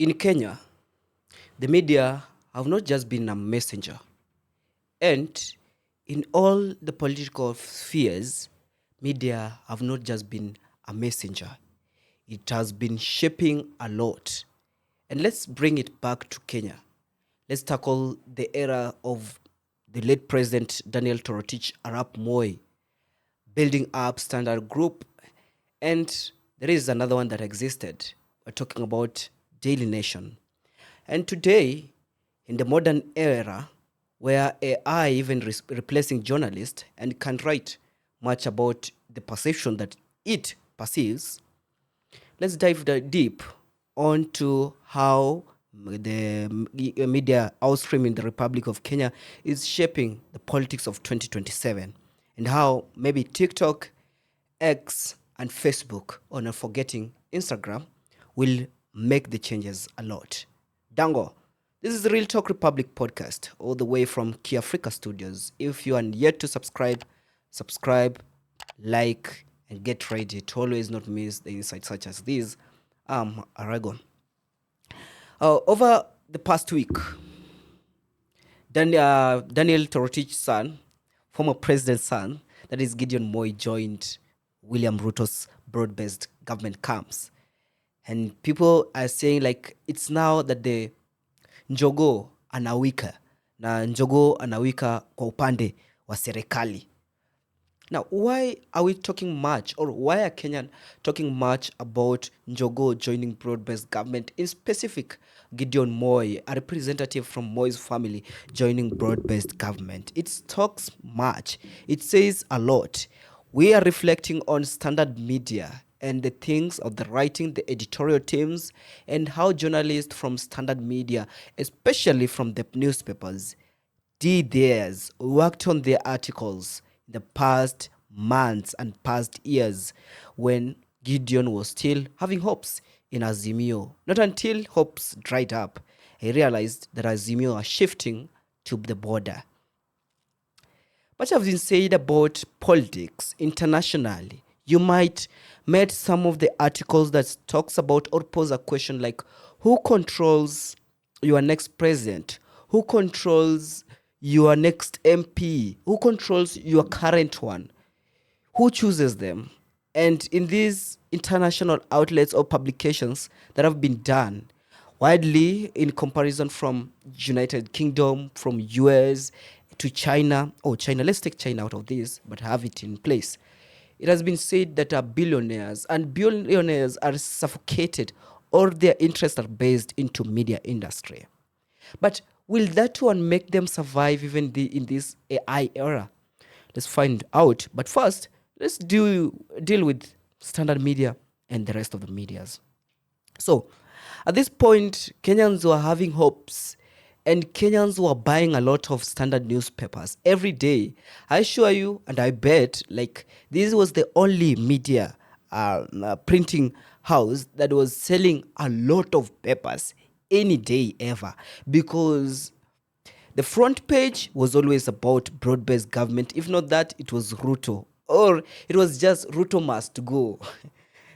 In Kenya, the media have not just been a messenger, and in all the political spheres, media have not just been a messenger. It has been shaping a lot. And let's bring it back to Kenya. Let's tackle the era of the late President Daniel Torotich Arap Moi, building up Standard Group, and there is another one that existed. We're talking about Daily Nation. And today, in the modern era, where AI even replacing journalists and can write much about the perception that it perceives, let's dive deep onto how the media outstream in the Republic of Kenya is shaping the politics of 2027 and how maybe TikTok, X, and Facebook, or not forgetting Instagram, will make the changes a lot. Dango, this is the Real Talk Republic podcast, all the way from Key Africa Studios. If you are yet to subscribe, like, and get ready to always not miss the insights such as these. Aragon. Over the past week, Daniel Torotich's son, former president's son, that is Gideon Moi, joined William Ruto's broad-based government camps. And people are saying like it's now that the Njogo anawika na Njogo anawika kwa upande wa serikali. Now, why are we talking much, or why are Kenyan talking much about Njogo joining broad-based government, in specific Gideon Moi, a representative from Moi's family, joining broad-based government? It talks much. It says a lot. We are reflecting on standard media and the things of the writing, the editorial teams, and how journalists from standard media, especially from the newspapers, did theirs, worked on their articles in the past months and past years when Gideon was still having hopes in Azimio. Not until hopes dried up, he realized that Azimio are shifting to the border. Much has been said about politics internationally. You might met some of the articles that talks about or pose a question like, who controls your next president? Who controls your next MP? Who controls your current one? Who chooses them? And in these international outlets or publications that have been done widely in comparison from United Kingdom, from US to China. Oh, China, let's take China out of this, but have it in place. It has been said that billionaires are suffocated, or their interests are based into media industry. But will that one make them survive even in this AI era? Let's find out. But first, let's deal with standard media and the rest of the medias. So, at this point, Kenyans were having hopes, and Kenyans were buying a lot of standard newspapers every day. I assure you, and I bet, like, this was the only media printing house that was selling a lot of papers any day ever, because the front page was always about broad-based government. If not that, it was Ruto, or it was just Ruto must go.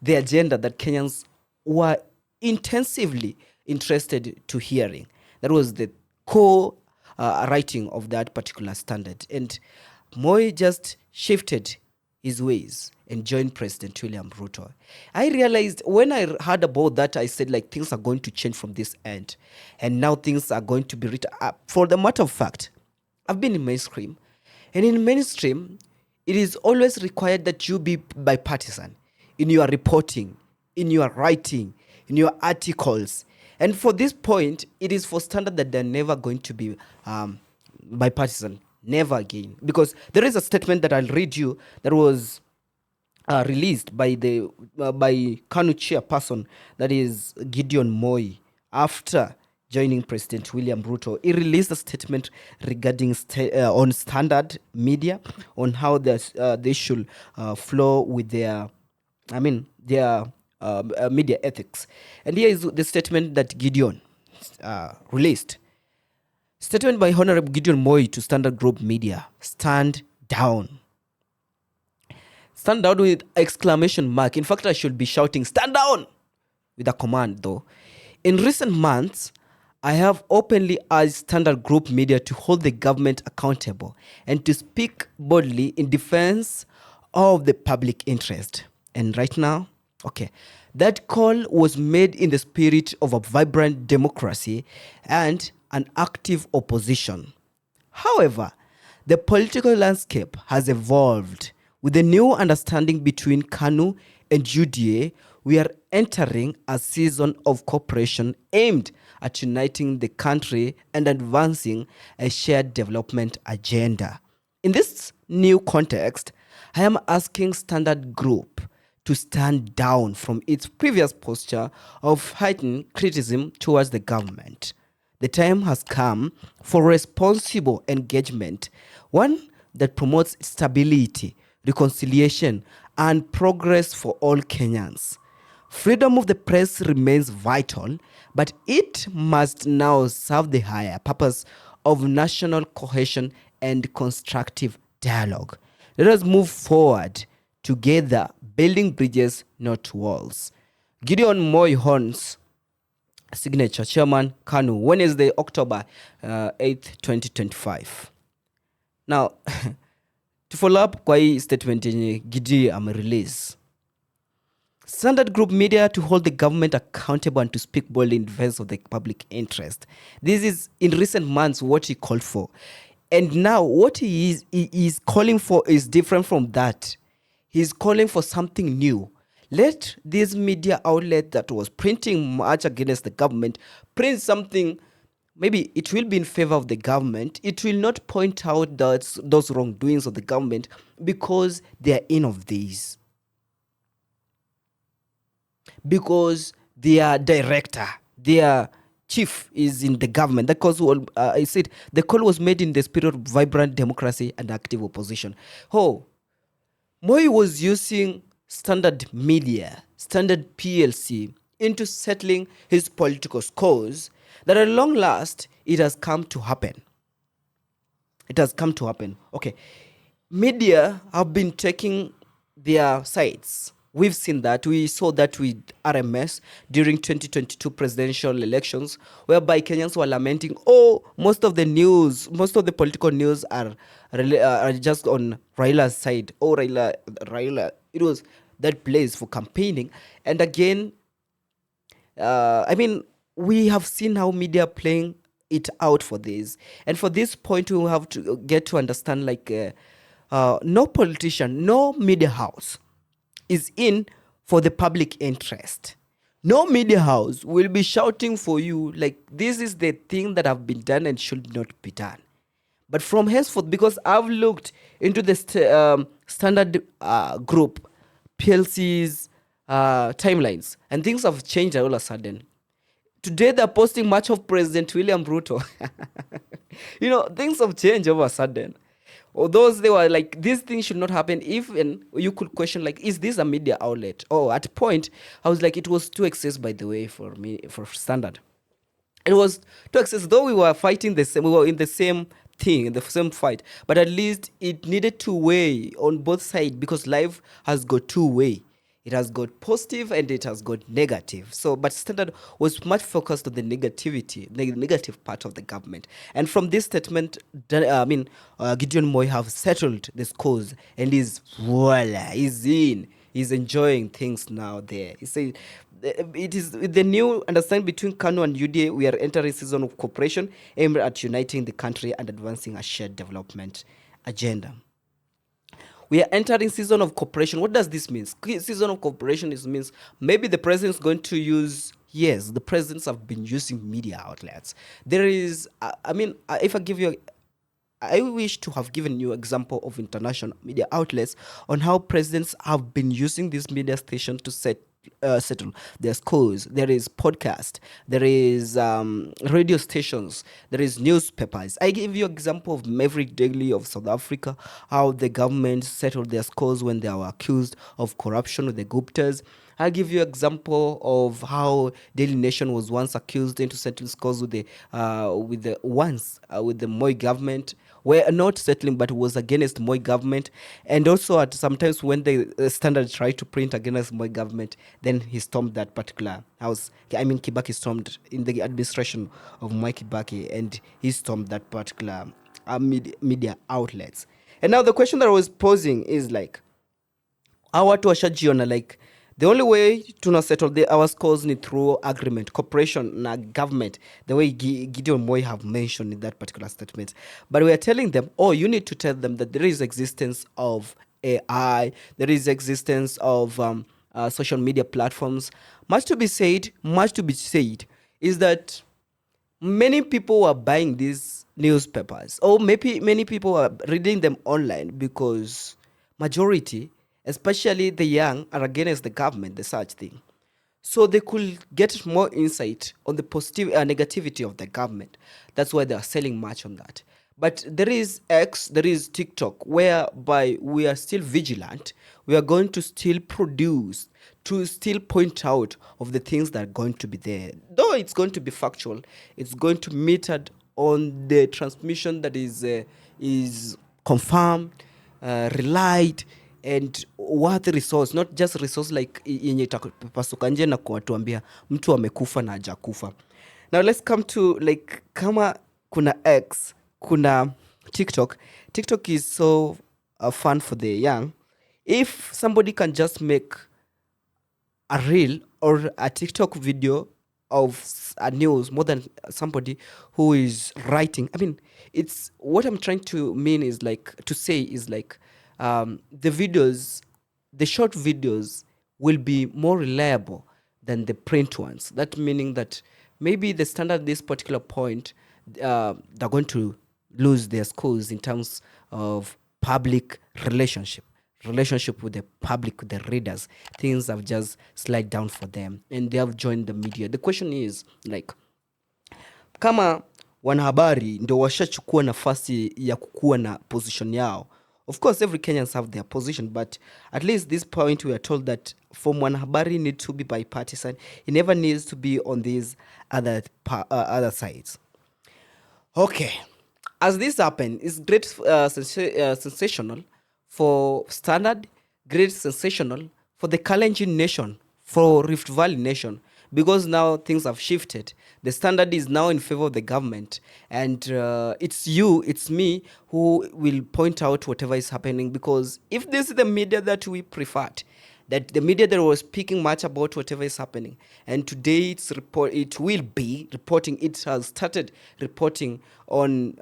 The agenda that Kenyans were intensively interested to hearing. That was the core writing of that particular standard. And Moi just shifted his ways and joined President William Ruto. I realized when I heard about that, I said like things are going to change from this end. And now things are going to be written up. For the matter of fact, I've been in mainstream. And in mainstream, it is always required that you be bipartisan in your reporting, in your writing, in your articles. And for this point, it is for standard that they're never going to be bipartisan. Never again. Because there is a statement that I'll read you that was released by the KANU chairperson, that is Gideon Moi, after joining President William Ruto. He released a statement regarding on standard media, on how they should flow with their media ethics. And here is the statement that Gideon released. Statement by Honorable Gideon Moi to Standard Group Media. Stand down. Stand down with exclamation mark. In fact, I should be shouting, stand down, with a command though. In recent months, I have openly urged Standard Group media to hold the government accountable and to speak boldly in defense of the public interest. And right now, okay, that call was made in the spirit of a vibrant democracy and an active opposition. However, the political landscape has evolved. With the new understanding between KANU and UDA, we are entering a season of cooperation aimed at uniting the country and advancing a shared development agenda. In this new context, I am asking Standard Group to stand down from its previous posture of heightened criticism towards the government. The time has come for responsible engagement, one that promotes stability, reconciliation, and progress for all Kenyans. Freedom of the press remains vital, but it must now serve the higher purpose of national cohesion and constructive dialogue. Let us move forward together, building bridges, not walls. Gideon Moy Horns, signature chairman, KANU, Wednesday, October 8th, 2025. Now, to follow up kwa hii statement yenye Gidi amerelease, Standard Group media to hold the government accountable and to speak boldly in defense of the public interest. This is in recent months what he called for. And now what he is calling for is different from that. He's calling for something new. Let this media outlet that was printing much against the government print something. Maybe it will be in favor of the government. It will not point out those wrongdoings of the government because they are in of these. Because their director, their chief is in the government. That cause, I said, the call was made in the spirit of vibrant democracy and active opposition. Moi was using Standard Media, Standard PLC, into settling his political scores that at long last, it has come to happen. It has come to happen. Okay. Media have been taking their sides. We've seen that. We saw that with RMS during 2022 presidential elections, whereby Kenyans were lamenting, most of the news, most of the political news are just on Raila's side. Raila, it was that place for campaigning. And again, we have seen how media playing it out for this. And for this point, we have to get to understand no politician, no media house is in for the public interest. No media house will be shouting for you like this is the thing that have been done and should not be done. But from henceforth, because I've looked into the Standard Group, PLC's timelines, and things have changed all of a sudden. Today they're posting much of President William Ruto. Things have changed all of a sudden. Although they were like, this thing should not happen, even you could question, like, is this a media outlet? At a point, I was like, it was too excessive, by the way, for me, for Standard. It was too excessive, though we were fighting the same, we were in the same thing, in the same fight, but at least it needed to weigh on both sides because life has got two way. It has got positive and it has got negative. But Standard was much focused on the negativity, the negative part of the government. And from this statement, Gideon Moy have settled the scores and he's in. He's enjoying things now there. He said, it is with the new understanding between KANU and UDA, we are entering a season of cooperation aimed at uniting the country and advancing a shared development agenda. We are entering season of cooperation. What does this mean? Season of cooperation means maybe the president is going to use. Yes, the presidents have been using media outlets. There is, if I give you, I wish to have given you example of international media outlets on how presidents have been using these media stations to settle their scores. There is podcast, there is radio stations, there is newspapers. I give you example of Maverick Daily of South Africa, how the government settled their scores when they were accused of corruption with the Guptas. I'll give you example of how Daily Nation was once accused into settling scores with the Moi government, were not settling but was against Moi government, and also at sometimes when the Standard tried to print against Moi government, then he stormed that particular house. I mean, Kibaki stormed in the administration of Moi Kibaki, and he stormed that particular media outlets. And now the question that I was posing is like, hawa watu washajiona like the only way tuna settle our scores ni through agreement, cooperation na government, the way Gideon Moy have mentioned in that particular statement. But we are telling them, oh, you need to tell them that there is existence of AI, there is existence of social media platforms. Much to be said is that many people are buying these newspapers, or maybe many people are reading them online because majority, especially the young, are against the government, the such thing. So they could get more insight on the positive negativity of the government. That's why they are selling much on that. But there is X, there is TikTok, whereby we are still vigilant. We are going to still produce, to still point out of the things that are going to be there. Though it's going to be factual, it's going to metered on the transmission that is confirmed, relied, and worth resource, not just resource like yenye itapasuka nje na kuwatuambia mtu amekufa na hajakufa. Now let's come to like kama kuna X, kuna TikTok. TikTok is so fun for the young. If somebody can just make a reel or a TikTok video of a news more than somebody who is writing. I mean, it's what I'm trying to mean is like to say is like the videos, the short videos will be more reliable than the print ones. That meaning that maybe the Standard at this particular point, they're going to lose their scores in terms of public relationship with the public, with the readers. Things have just slide down for them and they have joined the media. The question is like, kama wanahabari ndio washachukua nafasi ya kukuwa na position yao. Of course, every Kenyans have their position, but at least this point we are told that for wanahabari need to be bipartisan. It never needs to be on these other sides. Okay, as this happened, it's great sensational for Standard, great sensational for the Kalenjin nation, for Rift Valley nation, because now things have shifted. The Standard is now in favor of the government, and it's me who will point out whatever is happening, because if this is the media that we preferred, that the media that was speaking much about whatever is happening, and today it will be reporting, it has started reporting on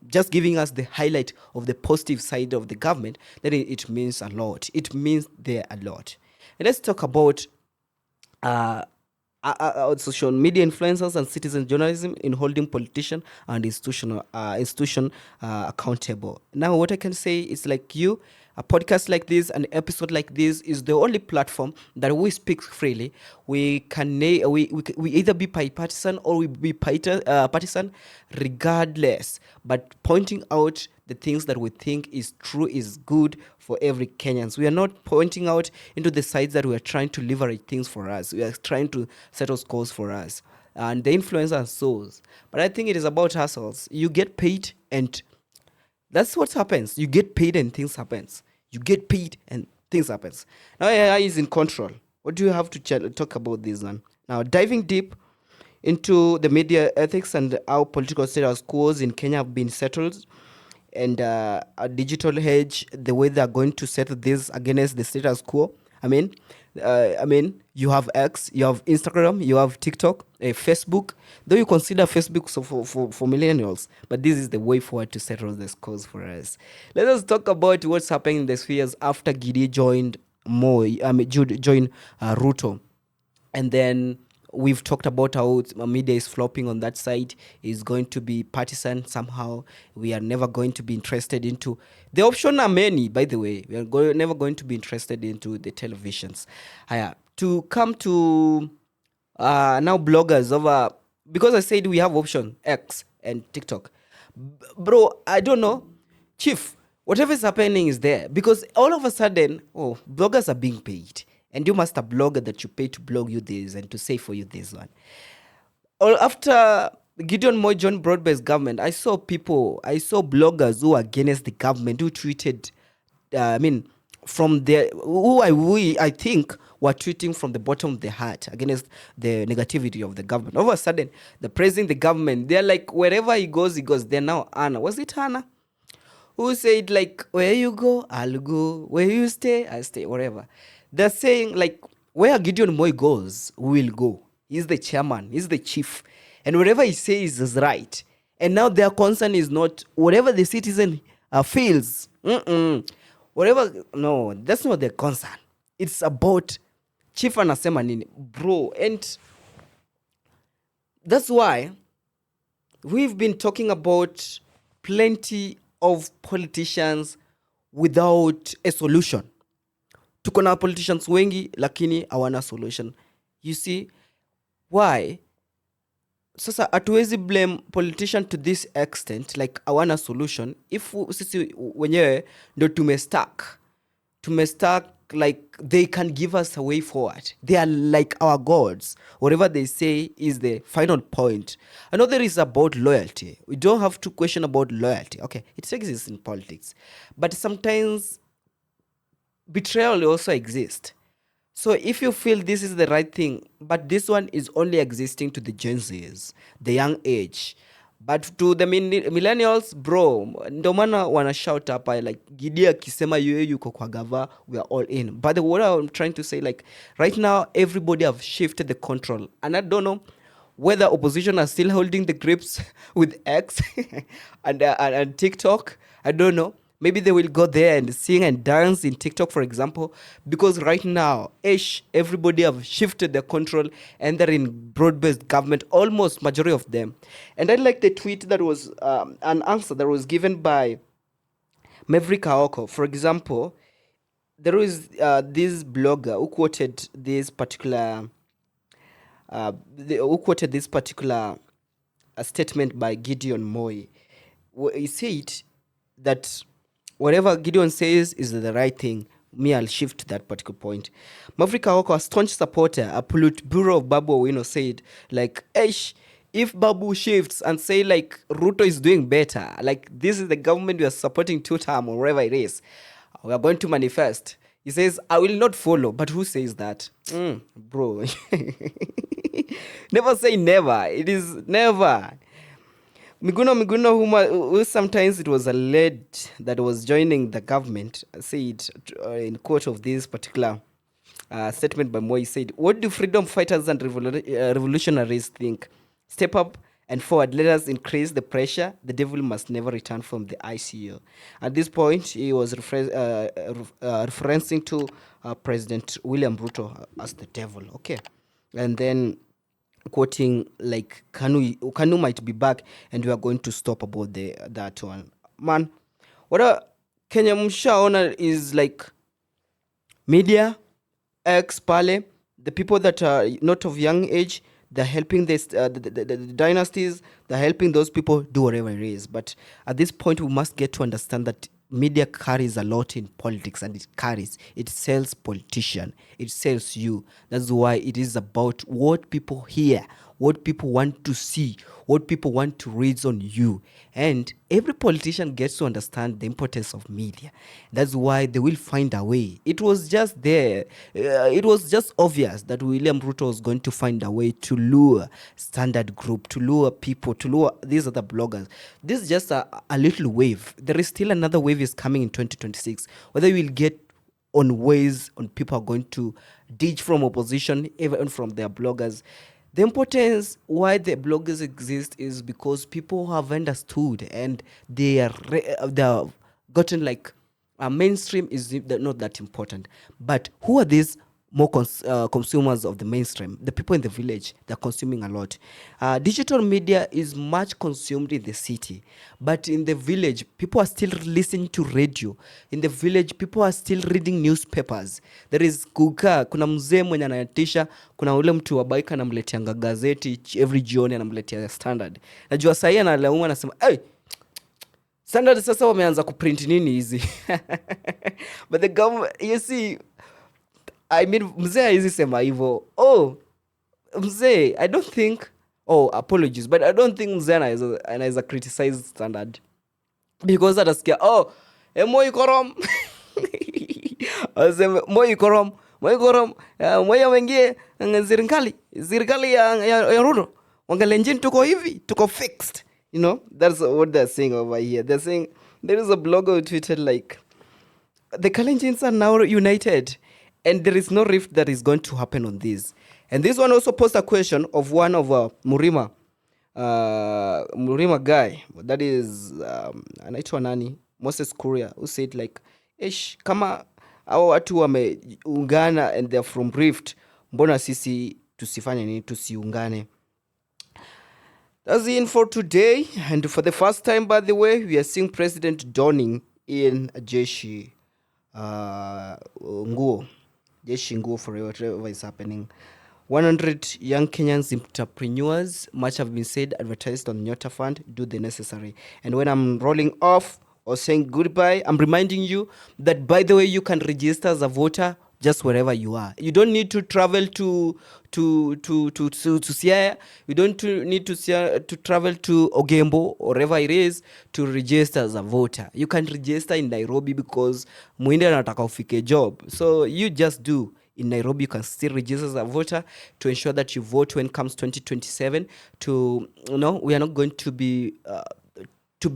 just giving us the highlight of the positive side of the government, then it means a lot. It means there a lot. And let's talk about social media influencers and citizen journalism in holding politician and institution accountable. Now, what I can say is like a podcast like this, an episode like this is the only platform that we speak freely. We can we either be bipartisan or we be partisan, regardless. But pointing out the things that we think is true, is good for every Kenyans. We are not pointing out into the sides that we are trying to liberate things for us. We are trying to settle scores for us. And the influencer souls. But I think it is about hustles. You get paid and that's what happens. You get paid and things happens. You get paid and things happens. Now AI is in control. What do you have to talk about this one? Now, diving deep into the media ethics and how political status quos in Kenya have been settled, and a digital hedge, the way they are going to settle this against the status quo. I mean, you have X, you have Instagram, you have TikTok, Facebook. Though you consider Facebook so for millennials, but this is the way forward to settle the scores for us. Let us talk about what's happening in the spheres after Gidi joined joined Ruto, and then we've talked about how media is flopping on that side, is going to be partisan somehow. We are never going to be interested into the option are many, by the way. We are never going to be interested into the televisions. To come to now bloggers over, because I said we have option X and TikTok. Bro, I don't know, Chief, whatever is happening is there, because all of a sudden, bloggers are being paid and you must a blogger that you pay to blog you this and to say for you this one. Or after Gideon Moy joined broad-based government, I saw bloggers who were against the government who tweeted, from there, I think were tweeting from the bottom of their heart against the negativity of the government. All of a sudden, they're praising the government. They're like, wherever he goes, he goes. They're now Anna. Was it Anna? Who said like, where you go, I'll go. Where you stay, I'll stay. Wherever. They're saying like, where Gideon Moy goes, we will go. He's the chairman. He's the chief. And whatever he says is right. And now their concern is not whatever the citizen feels. Whatever. No, that's not their concern. It's about chief anasema nini. Bro. And that's why we've been talking about plenty of politicians without a solution. Tuko na politicians wengi lakini hawana solution. You see why? Sasa hatuwezi blame politician to this extent like hawana solution if sisi wenyewe ndo tumestack like they can give us a way forward. They are like our gods. Whatever they say is the final point. Another is about loyalty. We don't have to question about loyalty. Okay, it exists in politics. But sometimes betrayal also exists. So if you feel this is the right thing, but this one is only existing to the Gen Zs, the young age, but to the millennials, bro, ndo maana wana shout hapa like Gidi akisema yeye yuko kwa gava, we are all in. But what I'm trying to say, like right now, everybody have shifted the control, and I don't know whether opposition are still holding the grips with X and TikTok. I don't know. Maybe they will go there and sing and dance in TikTok, for example, because right now, everybody have shifted their control and they're in broad-based government, almost majority of them. And I like the tweet that was an answer that was given by Maverick Aoko. For example, there is this blogger who quoted this particular statement by Gideon Moy. He said that whatever Gideon says is the right thing. Me, I'll shift to that particular point. Maverick Aoko, a staunch supporter, a Politburo of Babu Owino, said, like, if Babu shifts and say, like, Ruto is doing better, like, this is the government we are supporting 2-term or whatever it is, we are going to manifest. He says, I will not follow. But who says that? Bro. Never say never. It is never. Miguno, who sometimes it was alleged that was joining the government, said in quote of this particular statement by Moi, said, what do freedom fighters and revolutionaries think? Step up and forward. Let us increase the pressure. The devil must never return from the ICU. At this point, he was referencing to President William Ruto as the devil. Okay. And then quoting like Kanu might be back and we are going to stop about that one. Man, what a Kenya mshaona is like media, X, Pale, the people that are not of young age, they're helping the dynasties, they're helping those people do whatever it is. But at this point, we must get to understand that media carries a lot in politics, and it sells politician, it sells you. That's why it is about what people hear, what people want to see, what people want to read on you. And every politician gets to understand the importance of media. That's why they will find a way. It was just there. It was just obvious that William Ruto was going to find a way to lure Standard Group, to lure people, to lure these other bloggers. This is just a little wave. There is still another wave is coming in 2026. Whether you will get on ways on people are going to ditch from opposition, even from their bloggers. The importance why the bloggers exist is because people have understood and they have gotten like mainstream is not that important. But who are these more consumers of the mainstream? The people in the village, they're consuming a lot. Digital media is much consumed in the city, but in the village, people are still listening to radio. In the village, people are still reading newspapers. There is kuna mzee mwenye anatisha, kuna ule mtu wa bike anamletianga gazeti every jioni, anamletea Standard. Najua sahi analaumu, anasema, hey, Standard sasa wameanza kuprint nini hizi? But the government, you see, I mean, mzee haizi sema hivyo. Mzee, I don't think, apologies, but I don't think mzee anaweza criticize standard. Because atasikia, Moi korom. Aseme, Moi korom, Moi wengie, serikali ya Ruto. Wangalenjin tuko hivi, tuko fixed. You know, that's what they're saying over here. They're saying, there is a blogger who tweeted like, the Kalenjins are now united and there is no rift that is going to happen on this. And this one also posed a question of one of Murima guy, that is anaitwa nani, Moses Kuria, who said like, kama hao watu wameungana and they're from rift, mbona sisi tusifanye nini, tusiungane? That's the info today. And for the first time, by the way, we are seeing President donning in Jeshi Nguo for whatever is happening. 100 young Kenyans entrepreneurs, much have been said, advertised on Nyota Fund, do the necessary. And when I'm rolling off or saying goodbye, I'm reminding you that, by the way, you can register as a voter just wherever you are. You don't need to travel to Siaya. You don't need to travel to Ogembo or wherever it is to register as a voter. You can register in Nairobi because muinde anataka ufike job. So you just do. In Nairobi, you can still register as a voter to ensure that you vote when it comes 2027. We are not going to be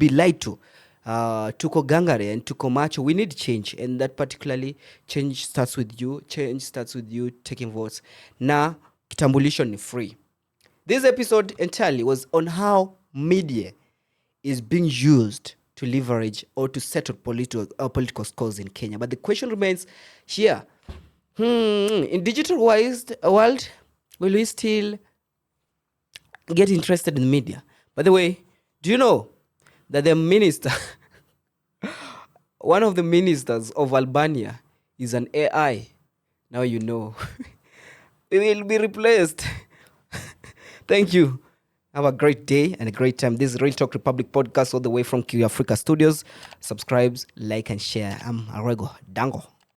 lied to. Tuko gangare and tuko macho. We need change, and that particularly change starts with you. Change starts with you taking votes. Na kitambulisho ni free. This episode entirely was on how media is being used to leverage or to settle political scores in Kenya. But the question remains here. In digital world, will we still get interested in media? By the way, do you know that the minister, one of the ministers of Albania, is an AI? Now you know. We will be replaced. Thank you. Have a great day and a great time. This is Real Talk Republic podcast all the way from Q Africa Studios. Subscribe, like, and share. I'm Arego Dango.